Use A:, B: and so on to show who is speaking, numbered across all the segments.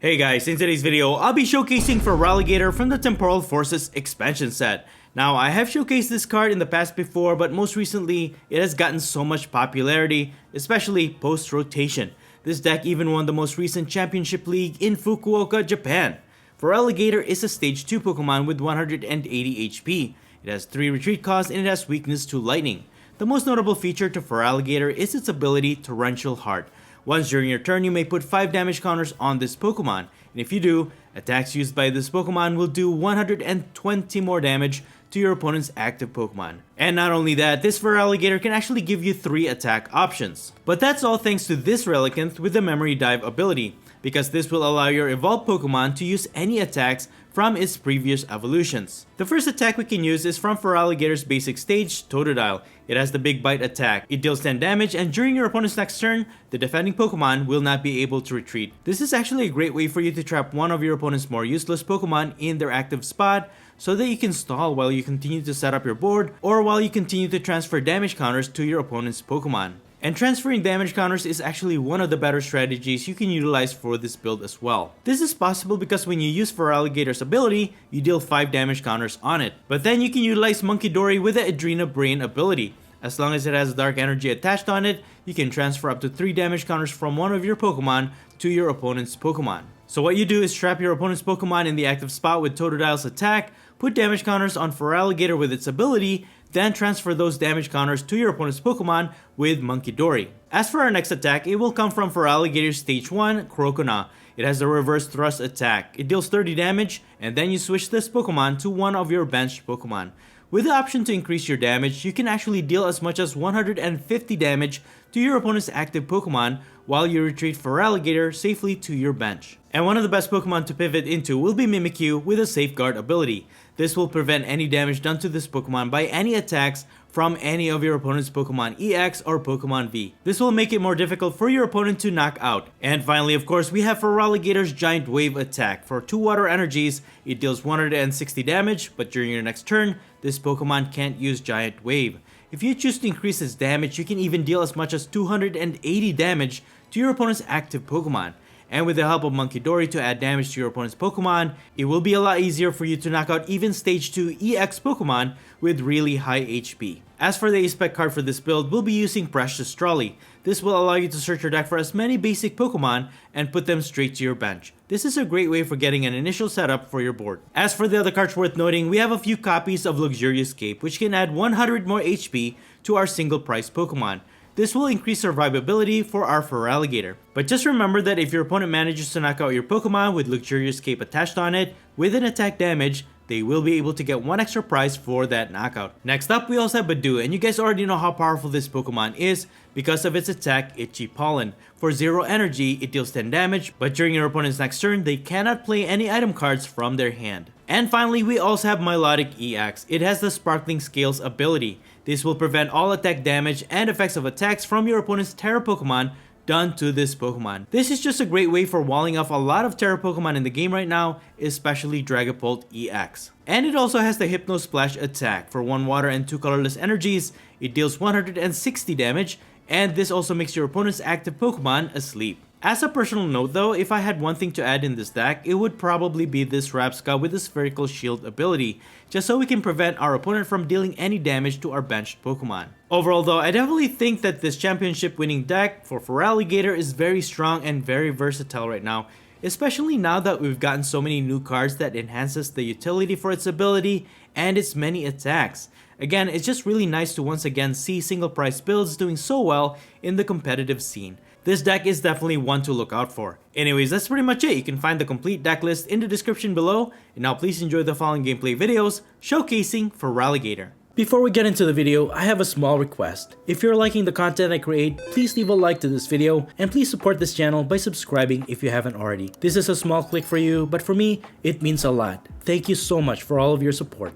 A: Hey guys, in today's video, I'll be showcasing Feraligatr from the Temporal Forces expansion set. Now, I have showcased this card in the past before, but most recently, it has gotten so much popularity, especially post-rotation. This deck even won the most recent Championship League in Fukuoka, Japan. Feraligatr is a Stage 2 Pokemon with 180 HP. It has 3 retreat costs and it has weakness to lightning. The most notable feature to Feraligatr is its ability Torrential Heart. Once during your turn, you may put 5 damage counters on this Pokemon, and if you do, attacks used by this Pokemon will do 120 more damage to your opponent's active Pokemon. And not only that, this Feraligatr can actually give you 3 attack options. But that's all thanks to this Relicanth with the Memory Dive ability, because this will allow your evolved Pokemon to use any attacks from its previous evolutions. The first attack we can use is from Feraligatr's basic stage, Totodile. It has the Big Bite attack. It deals 10 damage, and during your opponent's next turn, the defending Pokemon will not be able to retreat. This is actually a great way for you to trap one of your opponent's more useless Pokemon in their active spot, so that you can stall while you continue to set up your board, or while you continue to transfer damage counters to your opponent's Pokemon. And transferring damage counters is actually one of the better strategies you can utilize for this build as well. This is possible because when you use Feraligatr's ability, you deal 5 damage counters on it. But then you can utilize Munkidori with the Adrena Brain ability. As long as it has Dark Energy attached on it, you can transfer up to 3 damage counters from one of your Pokemon to your opponent's Pokemon. So what you do is trap your opponent's Pokemon in the active spot with Totodile's attack, put damage counters on Feraligatr with its ability, then transfer those damage counters to your opponent's Pokemon with Munkidori. As for our next attack, it will come from Feraligatr's Stage 1, Crocona. It has the Reverse Thrust attack. It deals 30 damage, and then you switch this Pokemon to one of your benched Pokemon. With the option to increase your damage, you can actually deal as much as 150 damage to your opponent's active Pokemon while you retreat Feraligatr safely to your bench. And one of the best Pokemon to pivot into will be Mimikyu with a Safeguard ability. This will prevent any damage done to this Pokemon by any attacks from any of your opponent's Pokemon EX or Pokemon V. This will make it more difficult for your opponent to knock out. And finally, of course, we have Feraligatr's Giant Wave attack. For 2 water energies, it deals 160 damage, but during your next turn, this Pokemon can't use Giant Wave. If you choose to increase its damage, you can even deal as much as 280 damage to your opponent's active Pokemon. And with the help of Munkidori to add damage to your opponent's Pokemon, it will be a lot easier for you to knock out even Stage 2 EX Pokemon with really high HP. As for the ace-spec card for this build, we'll be using Precious Trolley. This will allow you to search your deck for as many basic Pokemon and put them straight to your bench. This is a great way for getting an initial setup for your board. As for the other cards worth noting, we have a few copies of Luxurious Cape, which can add 100 more HP to our single price Pokemon. This will increase survivability for our Feraligatr. But just remember that if your opponent manages to knock out your Pokemon with Luxurious Cape attached on it, with an attack damage, they will be able to get 1 extra prize for that knockout. Next up, we also have Badu, and you guys already know how powerful this Pokemon is because of its attack, Itchy Pollen. For 0 energy, it deals 10 damage, but during your opponent's next turn, they cannot play any item cards from their hand. And finally, we also have Milotic EX. It has the Sparkling Scales ability. This will prevent all attack damage and effects of attacks from your opponent's Terra Pokemon done to this Pokemon. This is just a great way for walling off a lot of Terra Pokemon in the game right now, especially Dragapult EX. And it also has the Hypno Splash attack. For 1 water and 2 colorless energies, it deals 160 damage, and this also makes your opponent's active Pokemon asleep. As a personal note though, if I had one thing to add in this deck, it would probably be this Rapska with the Spherical Shield ability, just so we can prevent our opponent from dealing any damage to our benched Pokemon. Overall though, I definitely think that this championship winning deck for Feraligatr is very strong and very versatile right now, especially now that we've gotten so many new cards that enhances the utility for its ability and its many attacks. Again, it's just really nice to once again see single price builds doing so well in the competitive scene. This deck is definitely one to look out for. Anyways, that's pretty much it. You can find the complete deck list in the description below. And now please enjoy the following gameplay videos showcasing Feraligatr. Before we get into the video, I have a small request. If you're liking the content I create, please leave a like to this video and please support this channel by subscribing if you haven't already. This is a small click for you, but for me, it means a lot. Thank you so much for all of your support.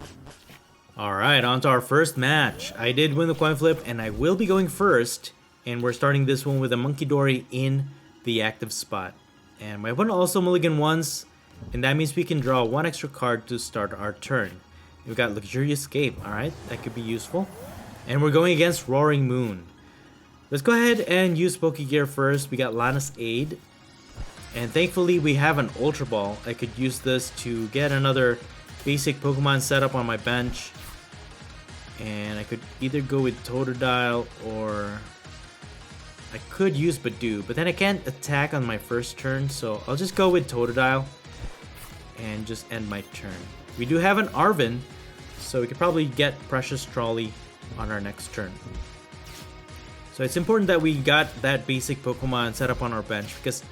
A: Alright, on to our first match. I did win the coin flip and I will be going first. And we're starting this one with a Munkidori in the active spot. And my opponent also mulligan once, and that means we can draw 1 extra card to start our turn. We've got Luxurious Escape, alright, that could be useful. And we're going against Roaring Moon. Let's go ahead and use Pokegear first. We got Lana's Aid. And thankfully we have an Ultra Ball. I could use this to get another basic Pokemon set up on my bench. And I could either go with Totodile or I could use Badoo, but then I can't attack on my first turn, so I'll just go with Totodile and just end my turn. We do have an Arven, so we could probably get Precious Trolley on our next turn. So it's important that we got that basic Pokemon set up on our bench because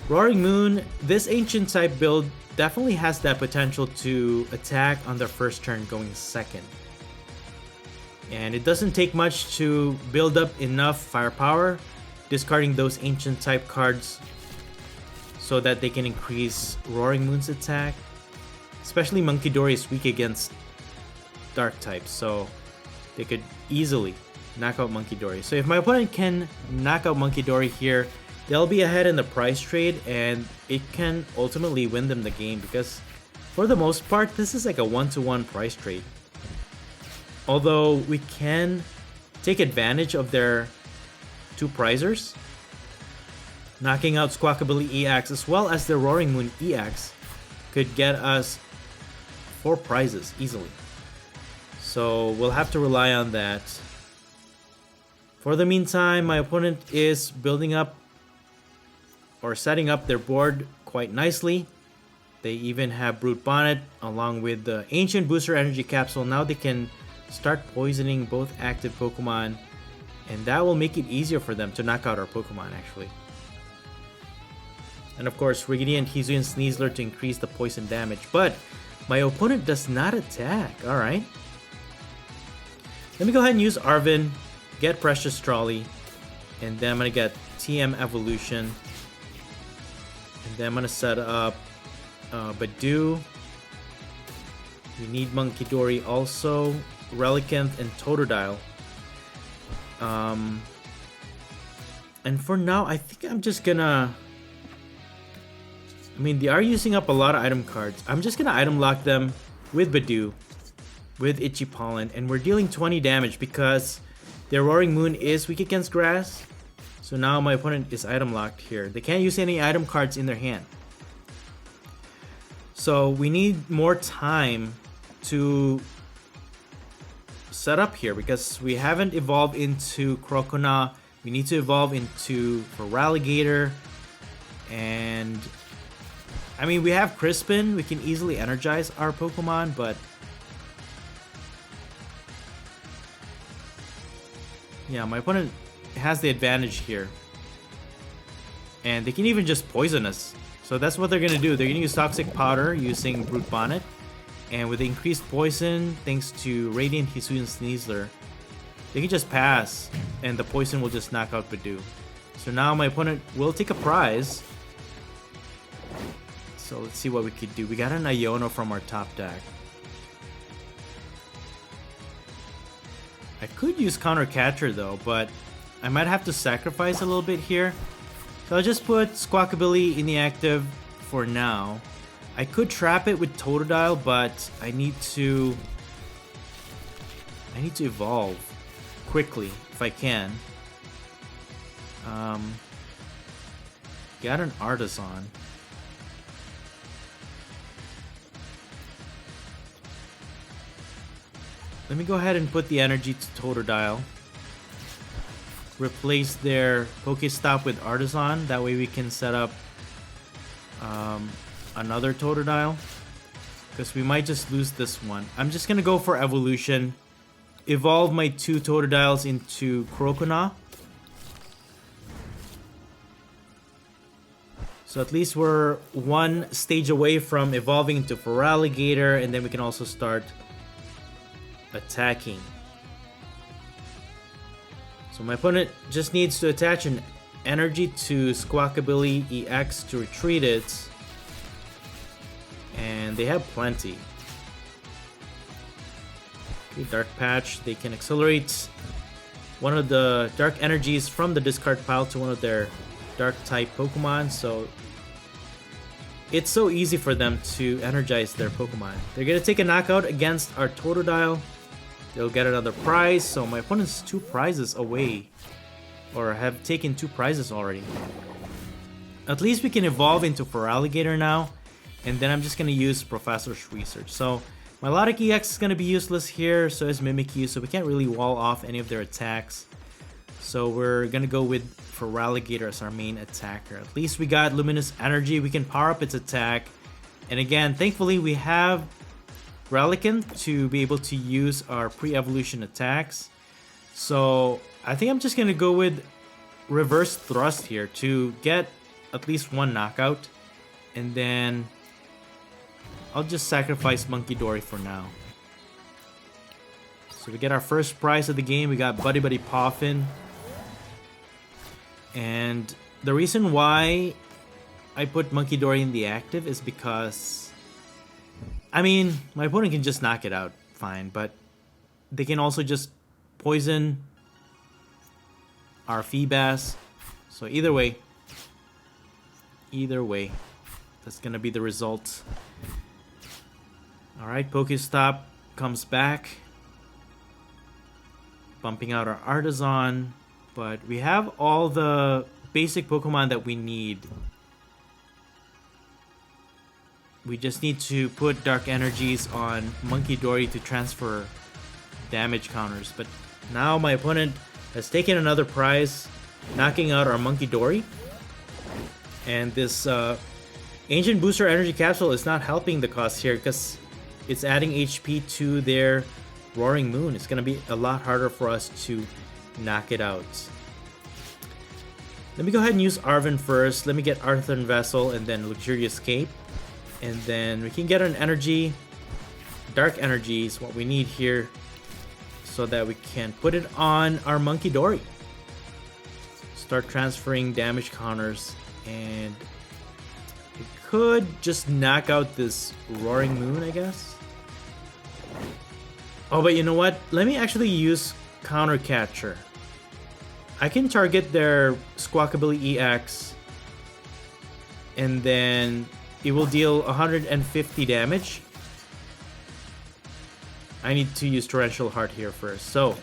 A: Roaring Moon, this ancient type build definitely has that potential to attack on their first turn going second. And it doesn't take much to build up enough firepower, discarding those ancient type cards so that they can increase Roaring Moon's attack. Especially Munkidori is weak against dark types, so they could easily knock out Munkidori. So if my opponent can knock out Munkidori here, they'll be ahead in the prize trade and it can ultimately win them the game because for the most part, this is like a 1-to-1 prize trade. Although we can take advantage of their 2 prizers, knocking out Squawkabilly EX as well as their Roaring Moon EX could get us 4 prizes easily. So we'll have to rely on that. For the meantime, my opponent is building up or setting up their board quite nicely. They even have Brute Bonnet along with the Ancient Booster Energy Capsule. Now they can start poisoning both active Pokemon, and that will make it easier for them to knock out our Pokemon actually. And of course, Rigidy and Hisuian Sneasler to increase the poison damage, but my opponent does not attack. Alright. Let me go ahead and use Arven, get Precious Trolley, and then I'm going to get TM Evolution. And then I'm going to set up Badoo. We need Munkidori also, Relicanth, and Totodile. And for now, I think I'm just gonna... I mean, they are using up a lot of item cards. I'm just gonna item lock them with Badoo, with Itchy Pollen, and we're dealing 20 damage because their Roaring Moon is weak against grass. So now my opponent is item locked here. They can't use any item cards in their hand. So we need more time to set up here because we haven't evolved into Croconaw. We need to evolve into Feraligatr. And I mean, we have Crispin. We can easily energize our Pokemon, but yeah, my opponent has the advantage here. And they can even just poison us. So that's what they're going to do. They're going to use Toxic Powder using Brute Bonnet. And with the increased poison, thanks to Radiant Hisuian Sneasler, they can just pass. And the poison will just knock out Badoo. So now my opponent will take a prize. So let's see what we could do. We got an Iono from our top deck. I could use Counter Catcher though, but I might have to sacrifice a little bit here. So I'll just put Squawkabilly in the active for now. I could trap it with Totodile, but I need to evolve quickly if I can. Got an Artisan. Let me go ahead and put the energy to Totodile. Replace their Pokestop with Artisan. That way we can set up another Totodile. Because we might just lose this one. I'm just going to go for Evolution. Evolve my 2 Totodiles into Croconaw. So at least we're one stage away from evolving into Feraligatr. And then we can also start attacking. So my opponent just needs to attach an energy to Squawkabilly EX to retreat it. And they have plenty. Okay, Dark Patch. They can accelerate one of the dark energies from the discard pile to one of their dark type Pokemon. So it's so easy for them to energize their Pokemon. They're going to take a knockout against our Totodile. They'll get another prize, so my opponent's 2 prizes away. Or have taken 2 prizes already. At least we can evolve into Feraligatr now. And then I'm just going to use Professor's Research. So Milotic EX is going to be useless here. So is Mimikyu. So we can't really wall off any of their attacks. So we're going to go with Feraligatr as our main attacker. At least we got Luminous Energy. We can power up its attack. And again, thankfully we have Relican to be able to use our pre-evolution attacks. So I think I'm just going to go with Reverse Thrust here to get at least one knockout. And then I'll just sacrifice Monkey Dory for now. So we get our first prize of the game. We got Buddy Buddy Poffin. And the reason why I put Monkey Dory in the active is because, I mean, my opponent can just knock it out fine, but they can also just poison our Feebas. So either way, that's gonna be the result. Alright, Pokestop comes back, bumping out our Artisan, but we have all the basic Pokemon that we need. We just need to put Dark Energies on Monkey Dory to transfer damage counters. But now my opponent has taken another prize, knocking out our Monkey Dory. And this Ancient Booster Energy Capsule is not helping the cause here because it's adding HP to their Roaring Moon. It's going to be a lot harder for us to knock it out. Let me go ahead and use Arven first. Let me get Arthur Vessel and then Luxurious Cape. And then we can get an energy. Dark Energy is what we need here so that we can put it on our Monkey Dory. Start transferring damage counters, and we could just knock out this Roaring Moon, I guess. Oh, but you know what? Let me actually use Counter Catcher. I can target their Squawkabilly EX, and then it will deal 150 damage. I need to use Torrential Heart here first. So,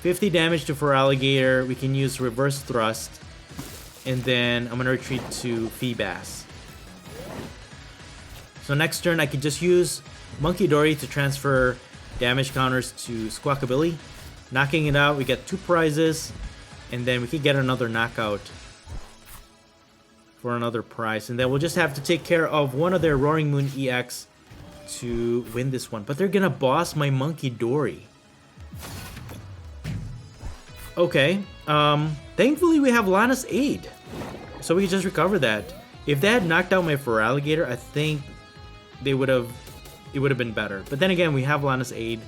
A: 50 damage to Feraligatr. We can use Reverse Thrust. And then I'm going to retreat to Feebas. So next turn I could just use Monkey Dory to transfer damage counters to Squawkabilly. Knocking it out, we get 2 prizes. And then we can get another knockout for another prize. And then we'll just have to take care of one of their Roaring Moon EX to win this one. But they're gonna boss my Monkey Dory. Okay. Thankfully we have Lana's Aid, so we can just recover that. If they had knocked out my Feraligatr, I think it would have been better. But then again, we have Lana's Aid.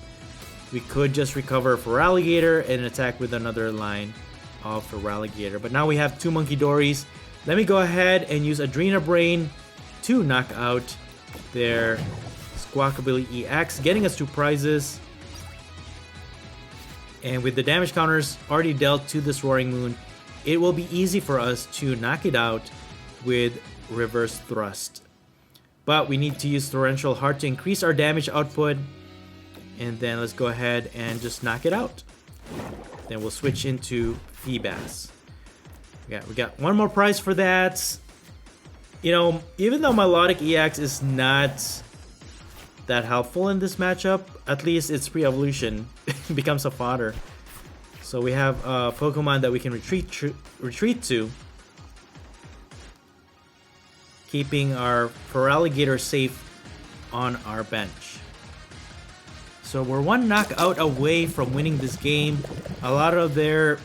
A: We could just recover Feraligatr and attack with another line of Feraligatr. But now we have 2 Monkey Dories. Let me go ahead and use Adrena Brain to knock out their Squawkabilly EX, getting us 2 prizes. And with the damage counters already dealt to this Roaring Moon, it will be easy for us to knock it out with Reverse Thrust. But we need to use Torrential Heart to increase our damage output. And then let's go ahead and just knock it out. Then we'll switch into Feebas. Yeah, we got 1 more prize for that. You know, even though Milotic EX is not that helpful in this matchup, at least its pre-evolution becomes a fodder. So we have a Pokemon that we can retreat to, keeping our Feraligatr safe on our bench. So we're 1 knockout away from winning this game. A lot of their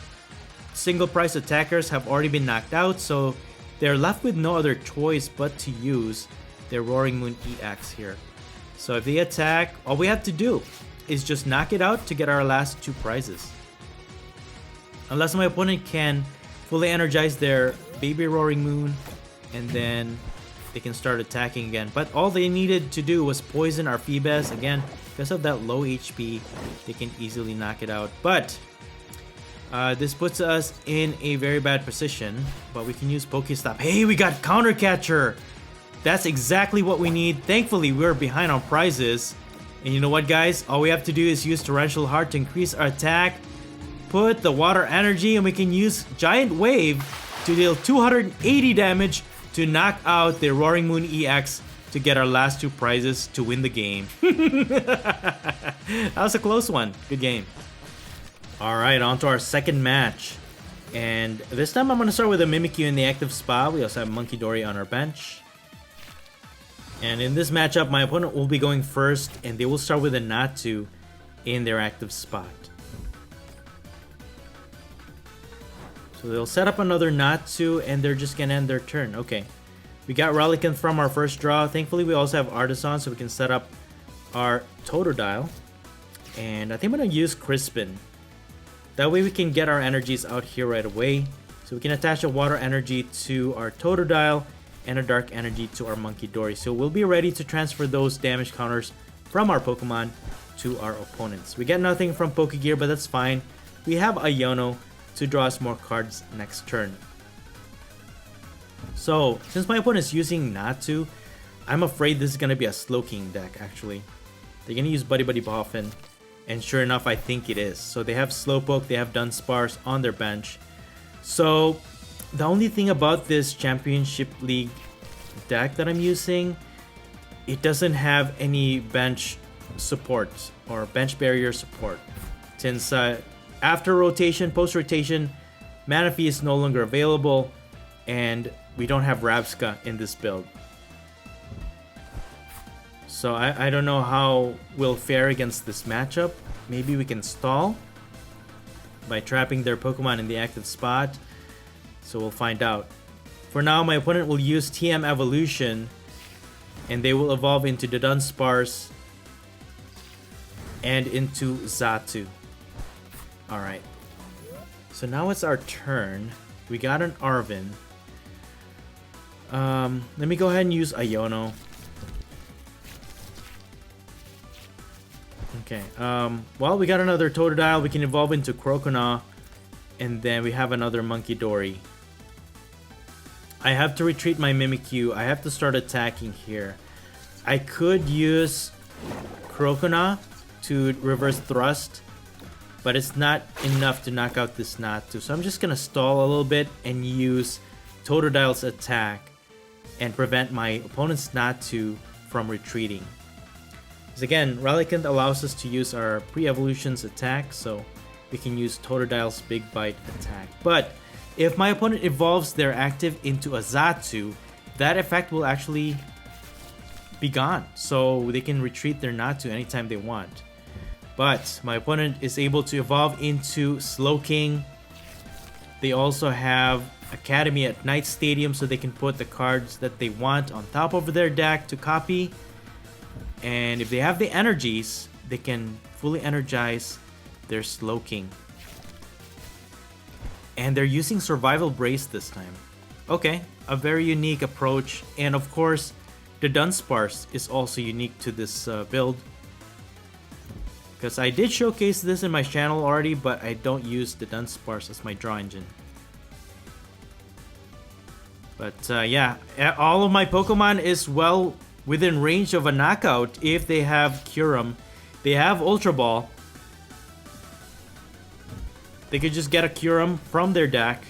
A: single price attackers have already been knocked out, so they're left with no other choice but to use their Roaring Moon EX here. So if they attack, all we have to do is just knock it out to get our last 2 prizes. Unless my opponent can fully energize their Baby Roaring Moon, and then they can start attacking again. But all they needed to do was poison our Feebas. Again, because of that low HP, they can easily knock it out. But this puts us in a very bad position, but we can use Pokestop. Hey, we got Counter Catcher! That's exactly what we need. Thankfully, we're behind on prizes. And you know what, guys? All we have to do is use Torrential Heart to increase our attack, put the Water Energy, and we can use Giant Wave to deal 280 damage to knock out the Roaring Moon EX to get our last 2 prizes to win the game. That was a close one. Good game. Alright, on to our second match. And this time I'm going to start with a Mimikyu in the active spot. We also have Monkey Dory on our bench. And in this matchup, my opponent will be going first, and they will start with a Natu in their active spot. So they'll set up another Natu, and they're just going to end their turn. Okay. We got Relicanth from our first draw. Thankfully, we also have Artisan, so we can set up our Totodile. And I think I'm going to use Crispin. That way we can get our energies out here right away. So we can attach a water energy to our Totodile and a dark energy to our Monkey Dory. So we'll be ready to transfer those damage counters from our Pokemon to our opponents. We get nothing from Pokegear, but that's fine. We have Iono to draw us more cards next turn. So since my opponent is using Natu, I'm afraid this is going to be a Slowking deck actually. They're going to use Buddy Buddy Boffin. And sure enough, I think it is. So they have Slowpoke, they have Dunsparce on their bench. So the only thing about this Championship League deck that I'm using, it doesn't have any bench support or bench barrier support. Since after rotation, post-rotation, Manaphy is no longer available, and we don't have Rabsca in this build. So I don't know how we'll fare against this matchup. Maybe we can stall by trapping their Pokemon in the active spot. So we'll find out. For now, my opponent will use TM Evolution, and they will evolve into the Dunsparce and into Xatu. Alright. So now it's our turn. We got an Arven. Let me go ahead and use Iono. Okay, well, we got another Totodile. We can evolve into Croconaw, and then we have another Monkey Dory. I have to retreat my Mimikyu. I have to start attacking here. I could use Croconaw to reverse thrust, but it's not enough to knock out this Natu. So I'm just gonna stall a little bit and use Totodile's attack and prevent my opponent's Natu from retreating. Because again, Relicanth allows us to use our pre-evolution's attack, so we can use Totodile's Big Bite attack. But if my opponent evolves their active into a Xatu, that effect will actually be gone. So they can retreat their Natu anytime they want. But my opponent is able to evolve into Slowking. They also have Academy at Night Stadium, so they can put the cards that they want on top of their deck to copy. And if they have the energies, they can fully energize their Slowking. And they're using Survival Brace this time. Okay, a very unique approach. And of course, the Dunsparce is also unique to this build. Because I did showcase this in my channel already, but I don't use the Dunsparce as my draw engine. But yeah, all of my Pokemon is well within range of a knockout if they have Kyurem. They have Ultra Ball. They could just get a Kyurem from their deck,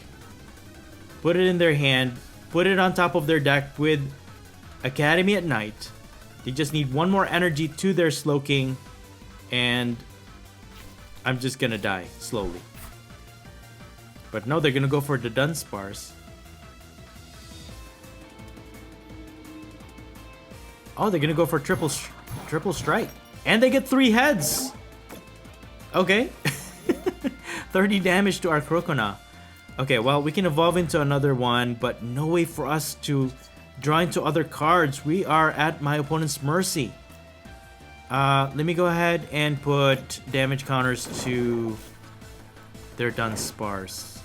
A: put it in their hand, put it on top of their deck with Academy at Night. They just need one more energy to their Slowking, and I'm just gonna die slowly. But no, they're gonna go for the Dunsparce. Oh, they're gonna go for triple strike. And they get 3 heads! Okay. 30 damage to our Croconaw. Okay, well, we can evolve into another one, but no way for us to draw into other cards. We are at my opponent's mercy. Let me go ahead and put damage counters to their Dunsparce.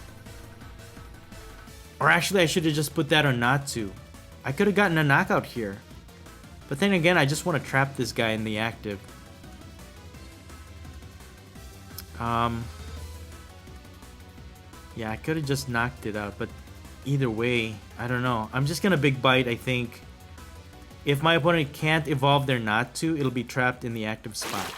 A: Or actually, I should have just put that on Natu. I could have gotten a knockout here. But then again, I just want to trap this guy in the active. Yeah, I could have just knocked it out, but either way, I don't know. I'm just gonna Big Bite, I think. If my opponent can't evolve their Natu, it'll be trapped in the active spot.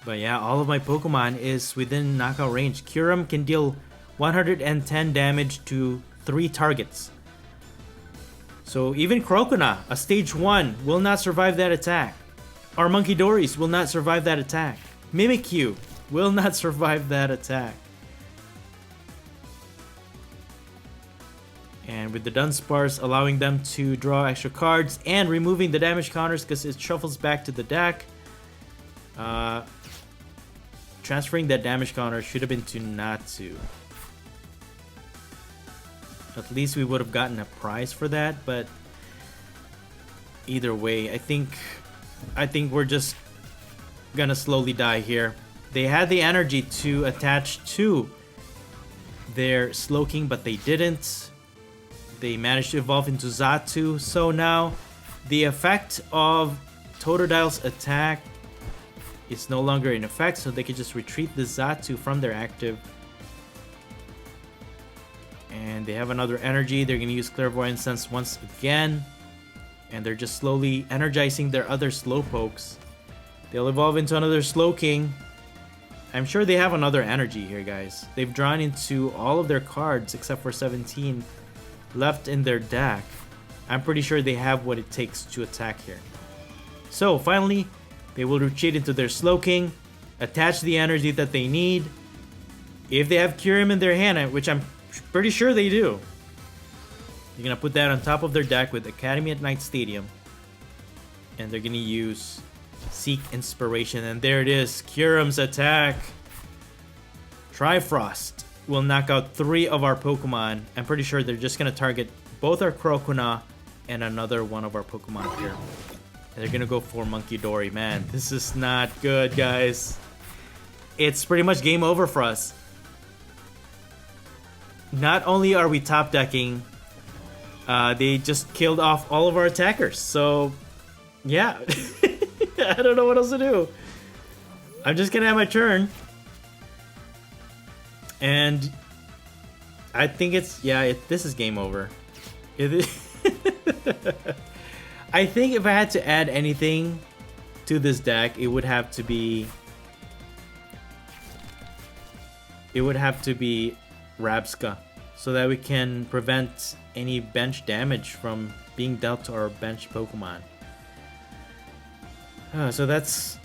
A: But yeah, all of my Pokemon is within knockout range. Kyurem can deal 110 damage to 3 targets. So even Crocona, a stage 1, will not survive that attack. Our Monkey Dories will not survive that attack. Mimikyu will not survive that attack. And with the Dunsparce allowing them to draw extra cards and removing the damage counters because it shuffles back to the deck. Transferring that damage counter should have been to Natsu. At least we would have gotten a prize for that, but either way, I think we're just gonna slowly die here. They had the energy to attach to their Slowking, but they didn't. They managed to evolve into Xatu, so now the effect of Totodile's attack is no longer in effect, so they can just retreat the Xatu from their active. And they have another energy. They're going to use Clairvoyant Sense once again. And they're just slowly energizing their other Slowpokes. They'll evolve into another Slowking. I'm sure they have another energy here, guys. They've drawn into all of their cards except for 17 left in their deck. I'm pretty sure they have what it takes to attack here. So finally, they will retreat into their Slowking, attach the energy that they need. If they have Kyurem in their hand, which I'm pretty sure they do, they're gonna put that on top of their deck with Academy at Night Stadium, and they're gonna use Seek Inspiration, and there it is, Kyurem's attack. Trifrost will knock out 3 of our Pokemon. I'm pretty sure they're just gonna target both our Crocona and another one of our Pokemon here. And they're gonna go for Monkey Dory. Man, this is not good, guys. It's pretty much game over for us. Not only are we top decking, they just killed off all of our attackers. So, yeah. I don't know what else to do. I'm just gonna have my turn. And I think it's, yeah, this is game over. I think if I had to add anything to this deck, it would have to be Rabska, so that we can prevent any bench damage from being dealt to our bench Pokemon. So that's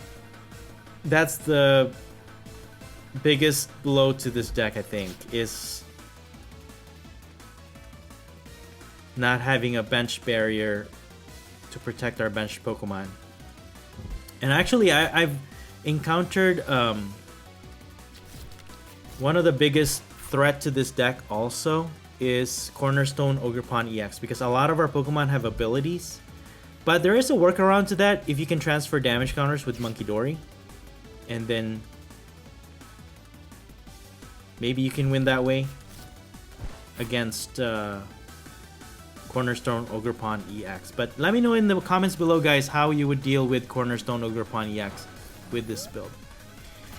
A: the biggest blow to this deck, I think, is not having a bench barrier to protect our bench Pokemon. And actually, I've encountered one of the biggest threat to this deck also is Cornerstone Ogerpon EX, because a lot of our Pokemon have abilities, but there is a workaround to that if you can transfer damage counters with Monkey Dory, and then maybe you can win that way against Cornerstone Ogerpon EX. But let me know in the comments below, guys, how you would deal with Cornerstone Ogerpon EX with this build.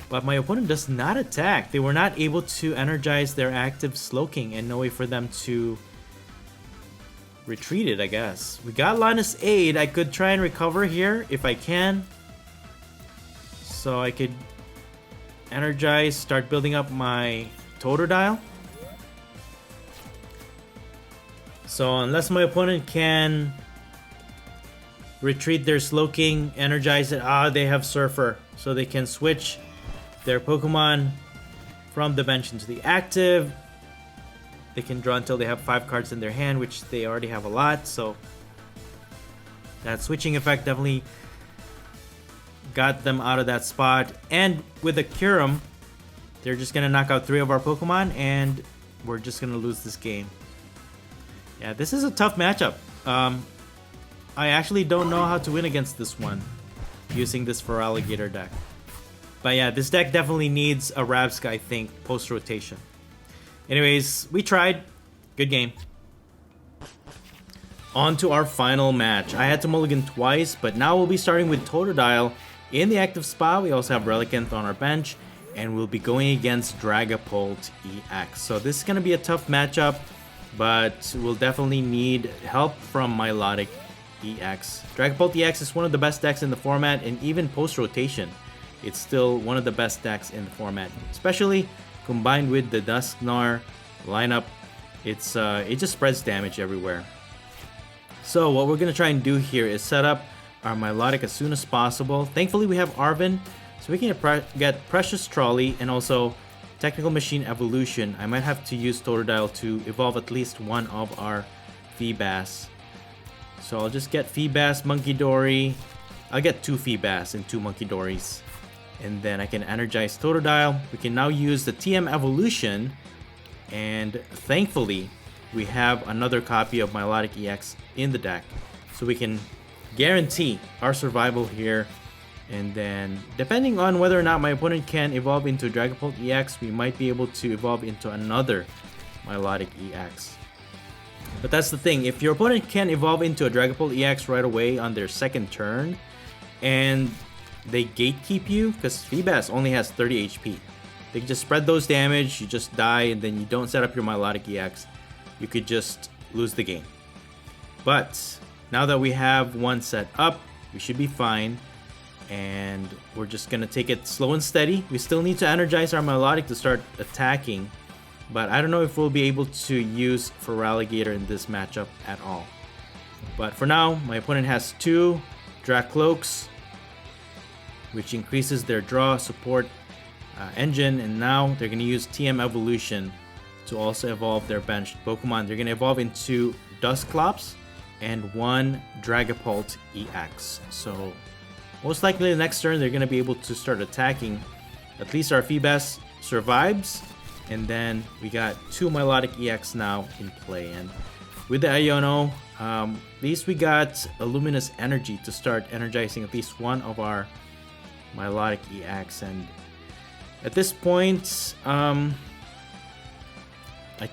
A: But my opponent does not attack. They were not able to energize their active Slowking, and no way for them to retreat it, I guess. We got Linus Aid. I could try and recover here if I can. So I could energize, start building up my Totodile. So unless my opponent can retreat their Slowking, energize it, they have Surfer, so they can switch their Pokemon from the bench into the active. They can draw until they have 5 cards in their hand, which they already have a lot, so that switching effect definitely got them out of that spot. And with the Kyurem, they're just gonna knock out 3 of our Pokemon, and we're just gonna lose this game. Yeah, this is a tough matchup. I actually don't know how to win against this one using this Feraligatr deck. But yeah, this deck definitely needs a Rabska, I think, post-rotation. Anyways, we tried. Good game. On to our final match. I had to mulligan twice, but now we'll be starting with Totodile in the active spot. We also have Relicanth on our bench, and we'll be going against Dragapult EX. So this is going to be a tough matchup, but we'll definitely need help from Milotic EX. Dragapult EX is one of the best decks in the format, and even post-rotation, it's still one of the best decks in the format, especially combined with the Dusknoir lineup it just spreads damage everywhere. So what we're gonna try and do here is set up our Milotic as soon as possible. Thankfully we have Arven, so we can get Precious Trolley and also Technical Machine Evolution. I might have to use Totodile to evolve at least one of our Feebas. So I'll just get Feebas, Monkey Dory. I'll get 2 Feebas and 2 Monkey Dories. And then I can energize Totodile. We can now use the TM Evolution. And thankfully, we have another copy of Milotic EX in the deck. So we can guarantee our survival here. And then, depending on whether or not my opponent can evolve into Dragapult EX, we might be able to evolve into another Milotic EX. But that's the thing, if your opponent can evolve into a Dragapult EX right away on their second turn, and they gatekeep you, because Feebas only has 30 HP. They can just spread those damage, you just die, and then you don't set up your Milotic EX. You could just lose the game. But now that we have one set up, we should be fine. And we're just gonna take it slow and steady. We still need to energize our Milotic to start attacking. But I don't know if we'll be able to use Feraligatr in this matchup at all. But for now, my opponent has 2 Dracloaks, which increases their draw support engine. And now they're gonna use TM Evolution to also evolve their benched Pokemon. They're gonna evolve into Dusclops and 1 Dragapult EX. So most likely the next turn they're gonna be able to start attacking. At least our Feebas survives. And then we got 2 Milotic EX now in play. And with the Iono, at least we got a Luminous Energy to start energizing at least one of our Milotic EX. And at this point, I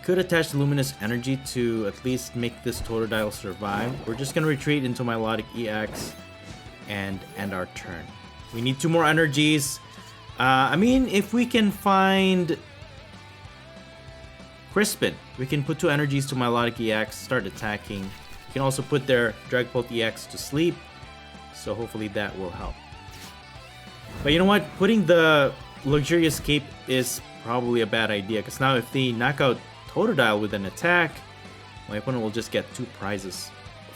A: could attach Luminous Energy to at least make this Totodile survive. We're just gonna retreat into Milotic EX and end our turn. We need 2 more energies. I mean, if we can find Crispin, we can put 2 energies to Milotic EX, start attacking. We can also put their Dragapult EX to sleep, so hopefully that will help. But you know what? Putting the Luxurious Cape is probably a bad idea, because now if they knock out Totodile with an attack, my opponent will just get 2 prizes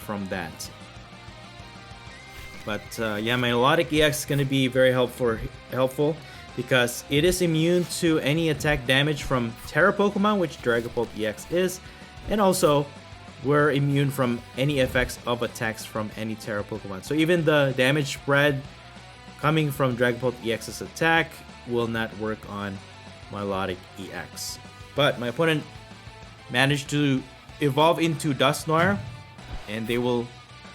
A: from that. But yeah, Milotic EX is going to be very helpful because it is immune to any attack damage from Terra Pokemon, which Dragapult EX is, and also we're immune from any effects of attacks from any Terra Pokemon. So even the damage spread coming from Dragapult EX's attack will not work on Milotic EX. But my opponent managed to evolve into Dusknoir, and they will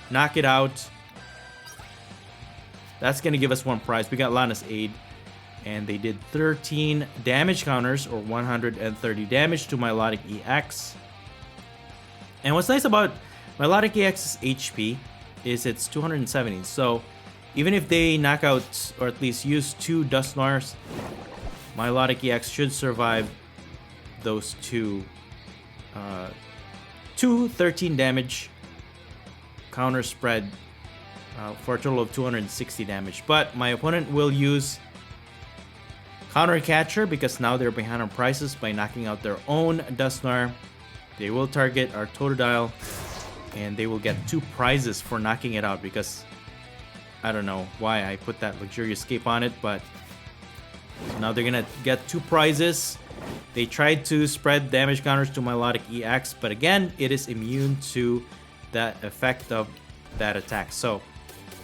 A: knock it out. That's going to give us 1 prize. We got Lana's Aid. And they did 13 damage counters, or 130 damage to Milotic EX. And what's nice about Milotic EX's HP is it's 270. So even if they knock out, or at least use 2 Dusknoirs, Milotic EX should survive those 2 13 damage counter spread for a total of 260 damage. But my opponent will use Counter Catcher because now they're behind on prices by knocking out their own Dusknoir. They will target our Totodile and they will get 2 prizes for knocking it out, because I don't know why I put that Luxurious Cape on it, but now they're gonna get 2 prizes. They tried to spread damage counters to Milotic EX, but again, it is immune to that effect of that attack. So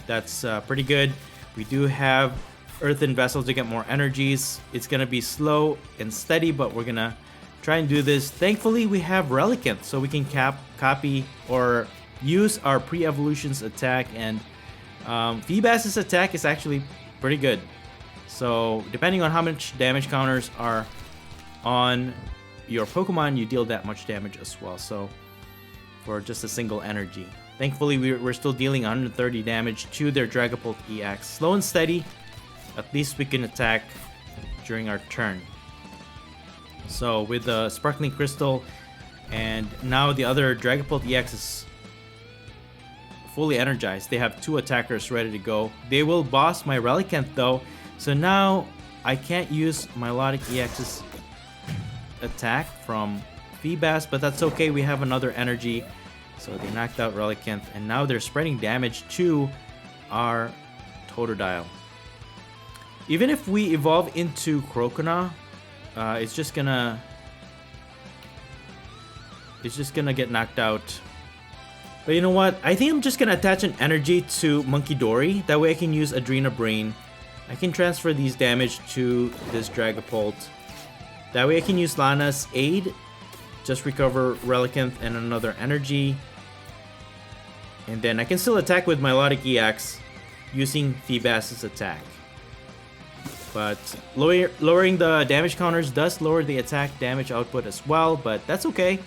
A: that's pretty good. We do have Earthen Vessel to get more energies. It's gonna be slow and steady, but we're gonna try and do this. Thankfully, we have Relicanth, so we can copy or use our pre-evolution's attack, and Feebas's attack is actually pretty good. So depending on how much damage counters are on your Pokemon, you deal that much damage as well. So for just a single energy. Thankfully, we're still dealing 130 damage to their Dragapult EX. Slow and steady. At least we can attack during our turn. So with the Sparkling Crystal, and now the other Dragapult EX is fully energized. They have 2 attackers ready to go. They will boss my Relicanth though. So now I can't use Milotic EX's attack from Feebas, but that's okay. We have another energy. So they knocked out Relicanth, and now they're spreading damage to our Totodile. Even if we evolve into Croconaw, it's just gonna get knocked out. But you know what? I think I'm just gonna attach an energy to Munkidori. That way I can use Adrena Brain. I can transfer these damage to this Dragapult. That way I can use Lana's Aid. Just recover Relicanth and another energy. And then I can still attack with Milotic EX using Feebas's attack. But lowering the damage counters does lower the attack damage output as well, but that's okay.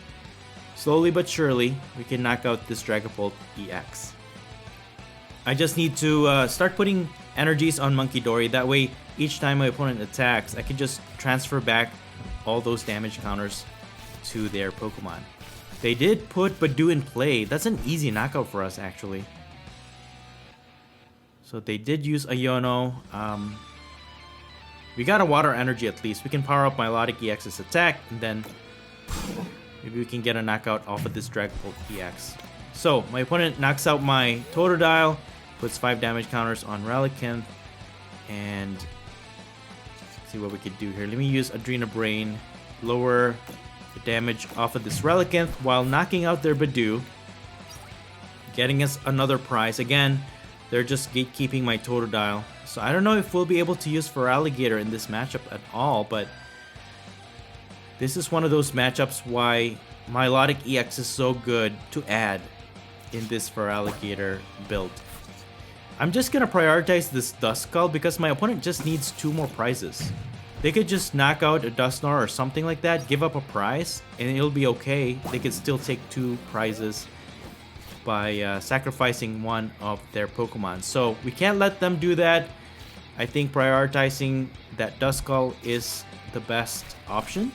A: Slowly but surely, we can knock out this Dragapult EX. I just need to start putting energies on Munkidori. That way, each time my opponent attacks, I can just transfer back all those damage counters to their Pokemon. They did put Badoo in play. That's an easy knockout for us, actually. So they did use Iono. We got a Water Energy at least. We can power up Milotic EX's attack, and then maybe we can get a knockout off of this Dragapult EX. So my opponent knocks out my Totodile, puts 5 damage counters on Relicanth, and let's see what we could do here. Let me use Adrena Brain, lower the damage off of this Relicanth while knocking out their Badoo, getting us another prize. Again, they're just gatekeeping my Totodile. So I don't know if we'll be able to use Feraligatr in this matchup at all, but this is one of those matchups why Milotic EX is so good to add in this Feraligatr build. I'm just gonna prioritize this Duskull because my opponent just needs 2 more prizes. They could just knock out a Dusknoir or something like that, give up a prize, and it'll be okay. They could still take 2 prizes by sacrificing one of their Pokemon. So we can't let them do that. I think prioritizing that Duskull is the best option.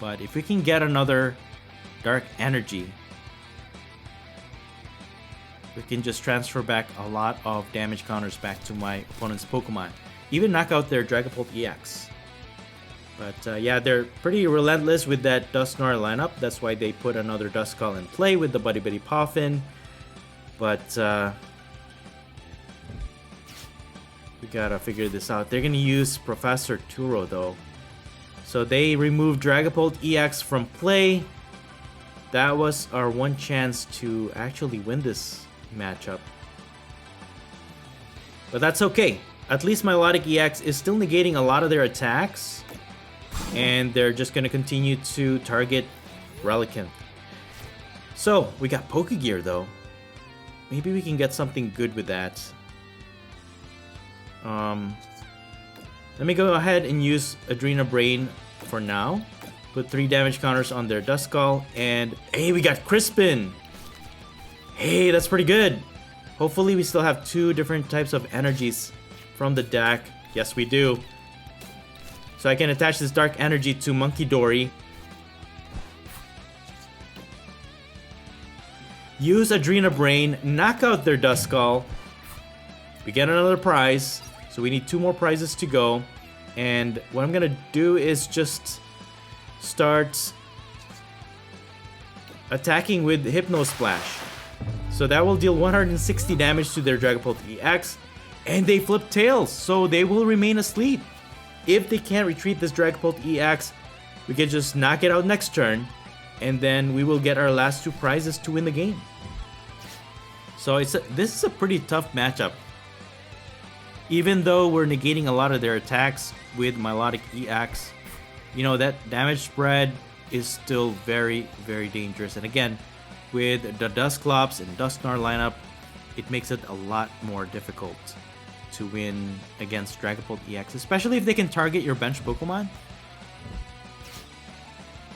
A: But if we can get another Dark Energy, we can just transfer back a lot of damage counters back to my opponent's Pokemon. Even knock out their Dragapult EX. But yeah, they're pretty relentless with that Dusknoir lineup. That's why they put another Duskull in play with the Buddy Buddy Poffin. But we gotta figure this out. They're gonna use Professor Turo though. So they removed Dragapult EX from play. That was our one chance to actually win this matchup. But that's okay. At least Milotic EX is still negating a lot of their attacks. And they're just going to continue to target Relicanth. So, we got Pokegear though. Maybe we can get something good with that. Let me go ahead and use Adrena Brain for now. Put 3 damage counters on their Duskull. And hey, we got Crispin! Hey, that's pretty good. Hopefully we still have 2 different types of energies from the deck. Yes, we do. So I can attach this Dark Energy to Munkidori. Use Adrena Brain, knock out their Duskull. We get another prize. So we need 2 more prizes to go. And what I'm gonna do is just start attacking with Hypno Splash. So that will deal 160 damage to their Dragapult EX. And they flip tails, so they will remain asleep. If they can't retreat this Dragapult EX, we can just knock it out next turn. And then we will get our last 2 prizes to win the game. So this is a pretty tough matchup. Even though we're negating a lot of their attacks with Milotic EX, you know, that damage spread is still very, very dangerous. And again, with the Dusclops and Dusknoir lineup, it makes it a lot more difficult to win against Dragapult EX, especially if they can target your bench Pokemon.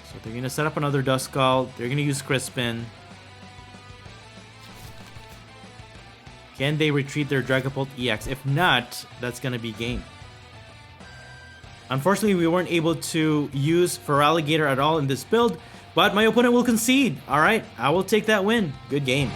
A: So they're going to set up another Duskull. They're going to use Crispin. Can they retreat their Dragapult EX? If not, that's going to be game. Unfortunately, we weren't able to use Feraligatr at all in this build, but my opponent will concede. All right, I will take that win. Good game.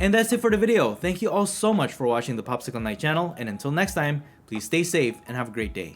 A: And that's it for the video. Thank you all so much for watching the Popsicleknight channel, and until next time, please stay safe and have a great day.